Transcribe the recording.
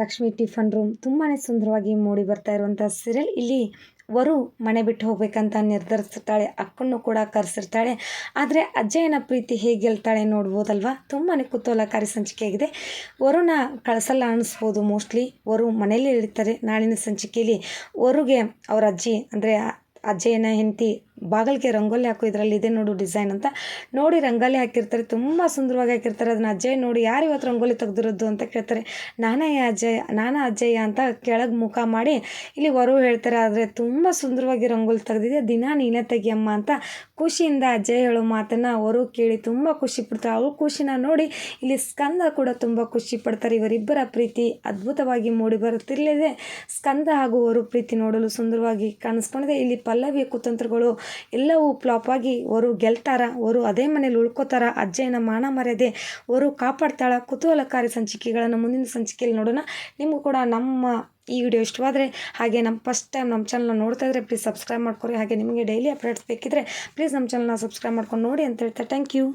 Lakshmi tiffin room ತುಂಬಾ ಸುಂದರವಾಗಿ ಮೂಡಿ ಬರ್ತಾ ಇರುವಂಥ ಸೀರಿಯಲ್. ಇಲ್ಲಿ ವರು ಮನೆ ಬಿಟ್ಟು ಹೋಗ್ಬೇಕಂತ ನಿರ್ಧರಿಸಿರ್ತಾಳೆ, ಅಕ್ಕನ್ನು ಕೂಡ ಕರೆಸಿರ್ತಾಳೆ. ಆದರೆ ಅಜ್ಜಯ್ಯನ ಪ್ರೀತಿ ಹೇಗೆ ಗೆಲ್ತಾಳೆ ನೋಡ್ಬೋದಲ್ವಾ. ತುಂಬಾ ಕುತೂಹಲಕಾರಿ ಸಂಚಿಕೆಯಾಗಿದೆ. ವರುನ ಕಳಿಸಲ್ಲ ಅನ್ನಿಸ್ಬೋದು ಮೋಸ್ಟ್ಲಿ. ವರು ಮನೇಲಿ ಇರ್ತಾರೆ. ನಾಳಿನ ಸಂಚಿಕೆಯಲ್ಲಿ ವರುಗೆ ಅವ್ರ ಅಜ್ಜಿ ಅಂದರೆ ಅಜ್ಜಯ್ಯನ ಹೆಂಡತಿ ಬಾಗಿಲಿಗೆ ರಂಗೋಲಿ ಹಾಕು, ಇದರಲ್ಲಿ ಇದೆ ನೋಡು ಡಿಸೈನ್ ಅಂತ ನೋಡಿ ರಂಗೋಲಿ ಹಾಕಿರ್ತಾರೆ. ತುಂಬ ಸುಂದರವಾಗಿ ಹಾಕಿರ್ತಾರೆ. ಅದನ್ನ ಅಜ್ಜಯ್ಯ ನೋಡಿ ಯಾರು ಇವತ್ತು ರಂಗೋಲಿ ತೆಗೆದಿರೋದು ಅಂತ ಕೇಳ್ತಾರೆ. ನಾನಾ ಅಜ್ಜಯ್ಯ ಅಂತ ಕೆಳಗೆ ಮುಖ ಮಾಡಿ ಇಲ್ಲಿ ವರು ಹೇಳ್ತಾರೆ. ಆದರೆ ತುಂಬ ಸುಂದರವಾಗಿ ರಂಗೋಲಿ ತೆಗೆದಿದೆ, ದಿನ ನೀನೇ ತೆಗಿಯಮ್ಮ ಅಂತ ಖುಷಿಯಿಂದ ಅಜ್ಜಯ್ಯ ಹೇಳೋ ಮಾತನ್ನು ವರು ಕೇಳಿ ತುಂಬ ಖುಷಿ ಪಡ್ತಾರೆ. ಅವ್ರ ಖುಷಿನ ನೋಡಿ ಇಲ್ಲಿ ಸ್ಕಂದ ಕೂಡ ತುಂಬ ಖುಷಿ ಪಡ್ತಾರೆ. ಇವರಿಬ್ಬರ ಪ್ರೀತಿ ಅದ್ಭುತವಾಗಿ ಮೂಡಿ ಬರುತ್ತಿರಲಿದೆ. ಸ್ಕಂದ ಹಾಗೂ ವರು ಪ್ರೀತಿ ನೋಡಲು ಸುಂದರವಾಗಿ ಕಾಣಿಸ್ಕೊಂಡಿದೆ. ಇಲ್ಲಿ ಪಲ್ಲವಿಯ ಕುತಂತ್ರಗಳು ಎಲ್ಲವೂ ಫ್ಲಾಪ್ ಆಗಿ ವರು ಗೆಲ್ತಾರ, ವರು ಅದೇ ಮನೇಲಿ ಉಳ್ಕೋತಾರ, ಅಜ್ಜಯ್ಯನ ಮಾನ ಮರ್ಯಾದೆ ವರು ಕಾಪಾಡ್ತಾಳ. ಕುತೂಹಲಕಾರಿ ಸಂಚಿಕೆಗಳನ್ನು ಮುಂದಿನ ಸಂಚಿಕೆಯಲ್ಲಿ ನೋಡೋಣ. ನಿಮಗೂ ಕೂಡ ನಮ್ಮ ಈ ವಿಡಿಯೋ ಇಷ್ಟವಾದರೆ, ಹಾಗೆ ನಮ್ಮ ಫಸ್ಟ್ ಟೈಮ್ ನಮ್ಮ ಚಾನಲ್ನ ನೋಡ್ತಾ ಇದ್ದರೆ ಪ್ಲೀಸ್ ಸಬ್ಸ್ಕ್ರೈಬ್ ಮಾಡ್ಕೊರಿ. ಹಾಗೆ ನಿಮಗೆ ಡೈಲಿ ಅಪ್ಡೇಟ್ಸ್ ಬೇಕಿದ್ರೆ ಪ್ಲೀಸ್ ನಮ್ಮ ಚಾನಲ್ನ ಸಬ್ಸ್ಕ್ರೈಬ್ ಮಾಡ್ಕೊಂಡು ನೋಡಿ ಅಂತ ಹೇಳ್ತಾ ಥ್ಯಾಂಕ್ ಯು.